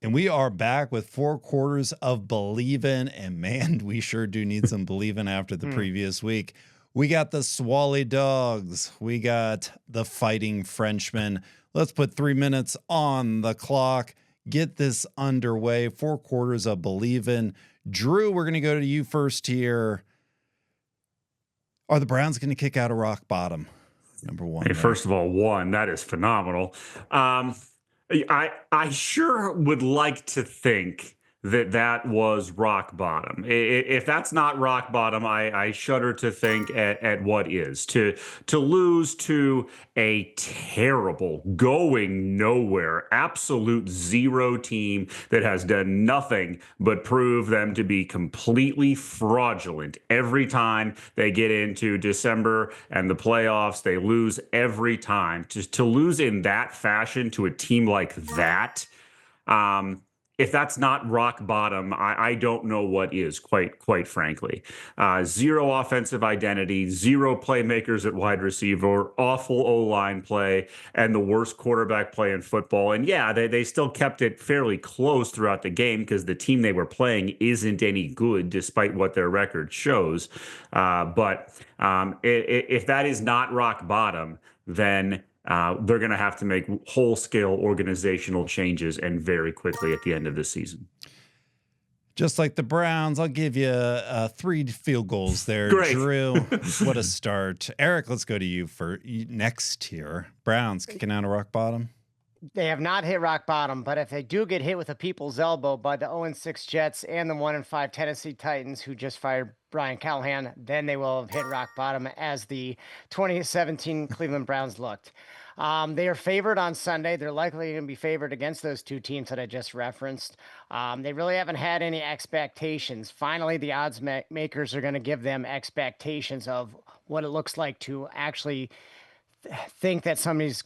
And we are back with 4 quarters of believing, and man, we sure do need some believing after the previous week. We got the Swally Dogs. We got the Fighting Frenchmen. Let's put 3 minutes on the clock. Get this underway. 4 quarters of believing. Drew, we're going to go to you first here. Are the Browns going to kick out of rock bottom? Number one. Hey, first of all, that is phenomenal. I sure would like to think that was rock bottom. If that's not rock bottom, I shudder to think at what is. To lose to a terrible, going nowhere, absolute zero team that has done nothing but prove them to be completely fraudulent every time they get into December and the playoffs. They lose every time. To lose in that fashion to a team like that, if that's not rock bottom, I don't know what is, quite frankly. Zero offensive identity, zero playmakers at wide receiver, awful O-line play, and the worst quarterback play in football. And yeah, they still kept it fairly close throughout the game because the team they were playing isn't any good, despite what their record shows. But if that is not rock bottom, then they're going to have to make whole-scale organizational changes and very quickly at the end of the season. Just like the Browns, I'll give you 3 field goals there. Great. Drew, what a start. Eric, let's go to you for next here. Browns kicking out of rock bottom. They have not hit rock bottom, but if they do get hit with a people's elbow by the 0-6 Jets and the 1-5 Tennessee Titans, who just fired Brian Callahan, then they will have hit rock bottom as the 2017 Cleveland Browns looked. They are favored on Sunday. They're likely going to be favored against those 2 teams that I just referenced. They really haven't had any expectations. Finally, the odds makers are going to give them expectations of what it looks like to actually think that somebody's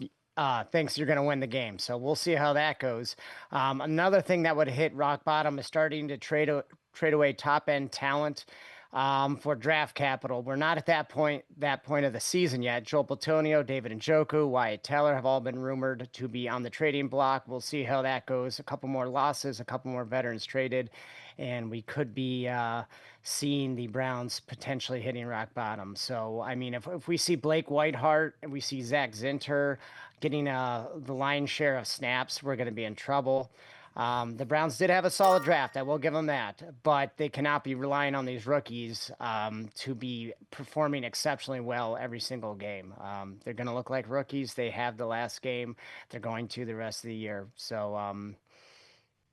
thinks you're going to win the game. So we'll see how that goes. Another thing that would hit rock bottom is starting to trade away top end talent for draft capital. We're not at that point of the season yet. Joel Platonio, David Njoku, Wyatt Teller have all been rumored to be on the trading block. We'll see how that goes. A couple more losses, a couple more veterans traded, and we could be seeing the Browns potentially hitting rock bottom. So, I mean, if we see Blake Whiteheart and we see Zach Zinter getting the lion's share of snaps, we're going to be in trouble. The Browns did have a solid draft. I will give them that, but they cannot be relying on these rookies to be performing exceptionally well every single game. They're going to look like rookies. They have the last game. They're going to the rest of the year. So,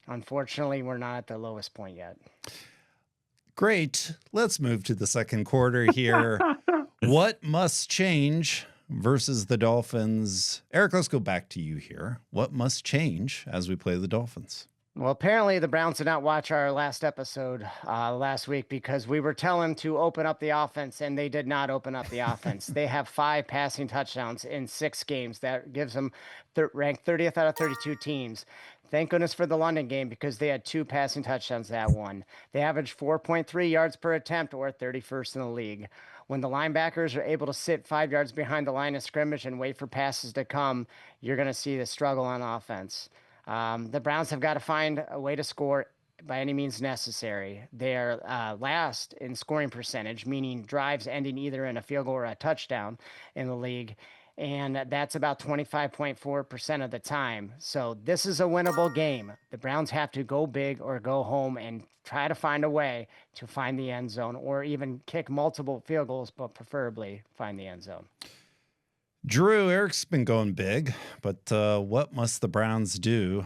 unfortunately, we're not at the lowest point yet. Great. Let's move to the second quarter here. What must change versus the Dolphins? Eric, let's go back to you here. What must change as we play the Dolphins? Well, apparently the Browns did not watch our last episode last week because we were telling them to open up the offense, and they did not open up the offense. They have 5 passing touchdowns in 6 games. That gives them ranked 30th out of 32 teams. Thank goodness for the London game because they had 2 passing touchdowns that one. They averaged 4.3 yards per attempt, or 31st in the league. When the linebackers are able to sit 5 yards behind the line of scrimmage and wait for passes to come, you're going to see the struggle on offense. The Browns have got to find a way to score by any means necessary. They're last in scoring percentage, meaning drives ending either in a field goal or a touchdown in the league. And that's about 25.4% of the time. So this is a winnable game. The Browns have to go big or go home and try to find a way to find the end zone, or even kick multiple field goals, but preferably find the end zone. Drew, Eric's been going big, but what must the Browns do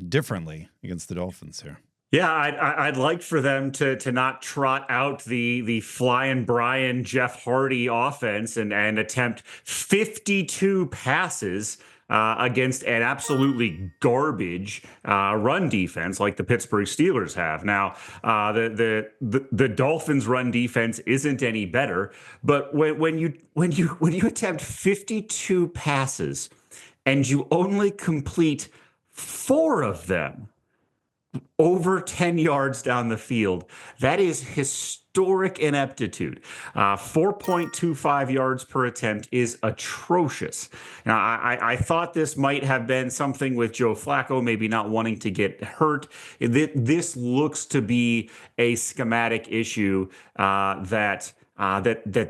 differently against the Dolphins here? Yeah, I'd like for them to not trot out the flying Brian Jeff Hardy offense and attempt 52 passes against an absolutely garbage run defense like the Pittsburgh Steelers have. Now, the Dolphins' run defense isn't any better, but when you attempt 52 passes and you only complete 4 of them, over 10 yards down the field. That is historic ineptitude. 4.25 yards per attempt is atrocious. Now, I thought this might have been something with Joe Flacco, maybe not wanting to get hurt. This looks to be a schematic issue that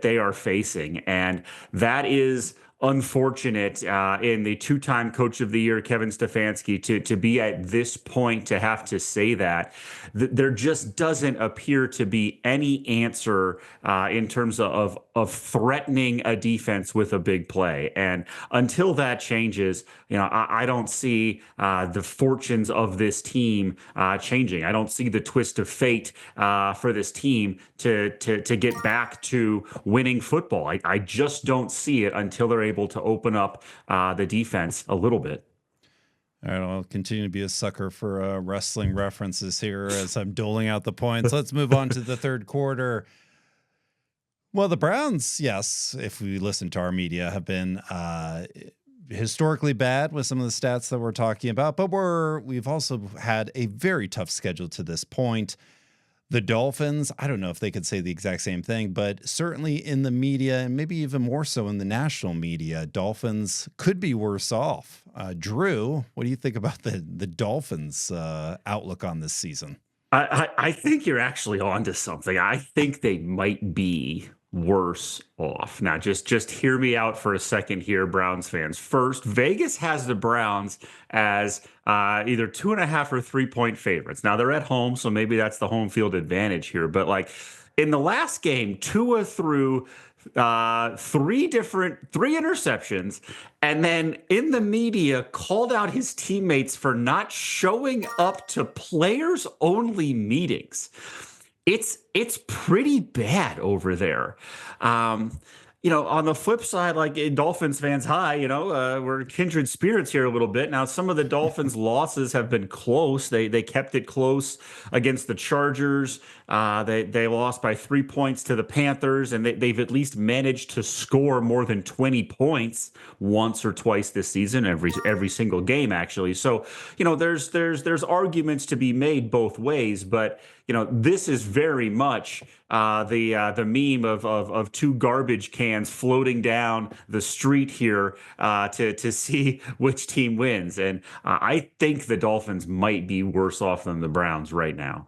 they are facing, and that is unfortunate in the two-time Coach of the Year, Kevin Stefanski, to be at this point to have to say that. There just doesn't appear to be any answer in terms of threatening a defense with a big play. And until that changes, I don't see the fortunes of this team changing. I don't see the twist of fate for this team to get back to winning football. I just don't see it until they're able to open up the defense a little bit. All right, I'll continue to be a sucker for wrestling references here as I'm doling out the points. Let's move on to the third quarter. Well, the Browns, yes, if we listen to our media, have been historically bad with some of the stats that we're talking about, but we've also had a very tough schedule to this point. The Dolphins, I don't know if they could say the exact same thing, but certainly in the media, and maybe even more so in the national media, Dolphins could be worse off. Drew, what do you think about the Dolphins' outlook on this season? I think you're actually onto something. I think they might be worse off. Now, just hear me out for a second here, Browns fans. First, Vegas has the Browns as either 2.5 or 3-point favorites. Now, they're at home, so maybe that's the home field advantage here. But like in the last game, Tua threw three interceptions, and then in the media called out his teammates for not showing up to players only meetings. It's pretty bad over there. On the flip side, like Dolphins fans, we're kindred spirits here a little bit. Now, some of the Dolphins' losses have been close. They kept it close against the Chargers. They lost by 3 points to the Panthers, and they've at least managed to score more than 20 points once or twice this season, every single game, actually. So, there's arguments to be made both ways, but this is very much the meme of two garbage cans floating down the street here to see which team wins. And I think the Dolphins might be worse off than the Browns right now.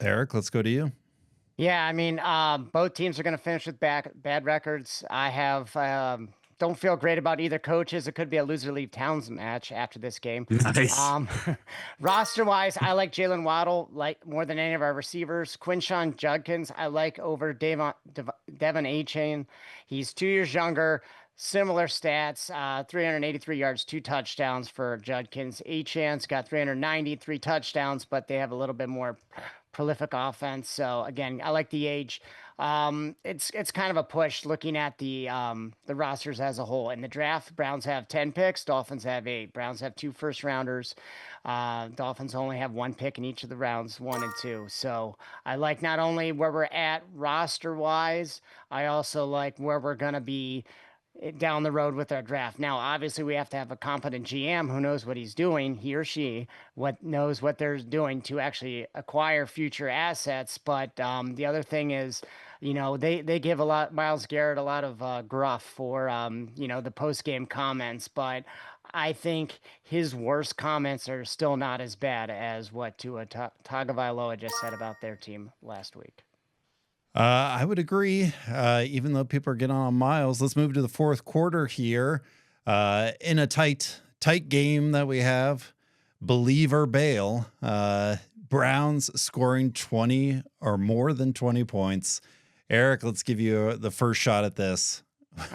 Eric, let's go to you. Yeah, I mean, both teams are going to finish with bad records. I have don't feel great about either coaches. It could be a loser leave towns match after this game. Nice. Roster wise, I like Jalen Waddle more than any of our receivers. Quinshawn Judkins, I like over Devon Achane. He's 2 years younger. Similar stats, 383 yards, 2 touchdowns for Judkins. Achane's got 393 touchdowns, but they have a little bit more prolific offense. So again, I like the age. It's kind of a push looking at the rosters as a whole. In the draft, Browns have 10 picks, Dolphins have 8. Browns have 2 first rounders. Dolphins only have 1 pick in each of the rounds, 1 and 2. So I like not only where we're at roster wise, I also like where we're going to be down the road with our draft. Now, obviously, we have to have a competent GM who knows what he's doing, he or she, knows what they're doing to actually acquire future assets. But the other thing is, they give Myles Garrett a lot of gruff for, the post-game comments. But I think his worst comments are still not as bad as what Tua Tagovailoa just said about their team last week. I would agree, even though people are getting on Miles. Let's move to the fourth quarter here. In a tight game that we have, believe or bail, Browns scoring 20 or more than 20 points. Eric, let's give you the first shot at this.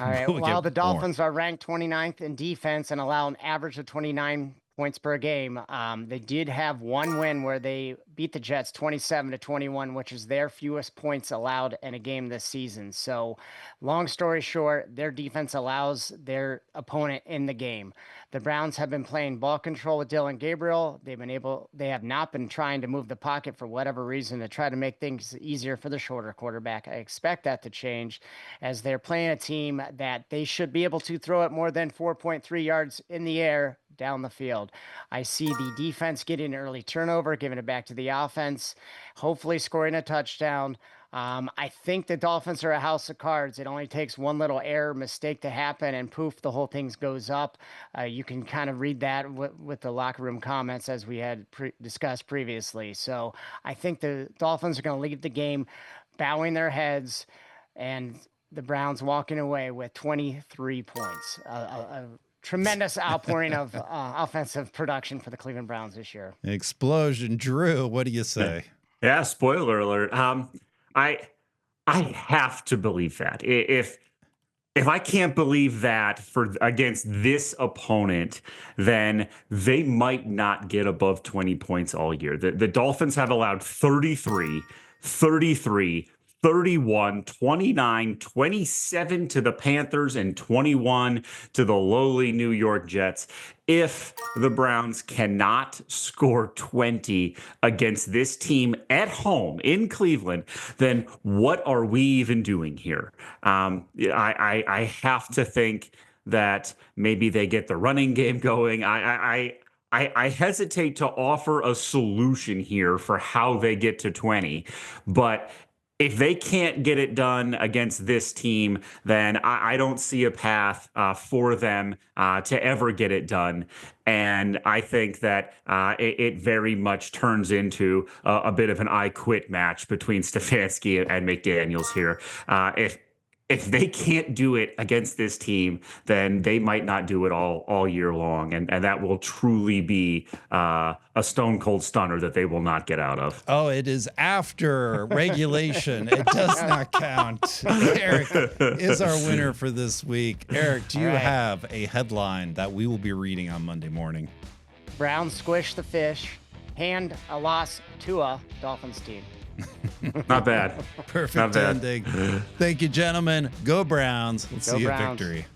All right. While the Dolphins are ranked 29th in defense and allow an average of 29 points per game, they did have one win where they beat the Jets 27-21, which is their fewest points allowed in a game this season. So long story short, their defense allows their opponent in the game. The Browns have been playing ball control with Dillon Gabriel. They have not been trying to move the pocket for whatever reason to try to make things easier for the shorter quarterback. I expect that to change as they're playing a team that they should be able to throw it more than 4.3 yards in the air down the field. I see the defense getting an early turnover, giving it back to the offense, hopefully scoring a touchdown. I think the Dolphins are a house of cards. It only takes one little error, mistake to happen, and poof, the whole thing goes up. You can kind of read that with the locker room comments as we had discussed previously. So I think the Dolphins are going to leave the game bowing their heads, and the Browns walking away with 23 points. A tremendous outpouring of offensive production for the Cleveland Browns this year. Explosion. Drew, what do you say? Yeah, spoiler alert. I have to believe that. If I can't believe that for against this opponent, then they might not get above 20 points all year. The Dolphins have allowed 33, 31, 29, 27 to the Panthers, and 21 to the lowly New York Jets. If the Browns cannot score 20 against this team at home in Cleveland, then what are we even doing here? I have to think that maybe they get the running game going. I hesitate to offer a solution here for how they get to 20, but if they can't get it done against this team, then I don't see a path for them to ever get it done. And I think that it very much turns into a bit of an I quit match between Stefanski and McDaniels here. If they can't do it against this team, then they might not do it all year long. And that will truly be a stone cold stunner that they will not get out of. Oh, it is after regulation. It does not count. Eric is our winner for this week. Eric, do you have a headline that we will be reading on Monday morning? Browns squish the fish, hand a loss to a Dolphins team. Not bad. Perfect Not bad. ending. Thank you, gentlemen. Go Browns. Let's Go see Browns. a victory.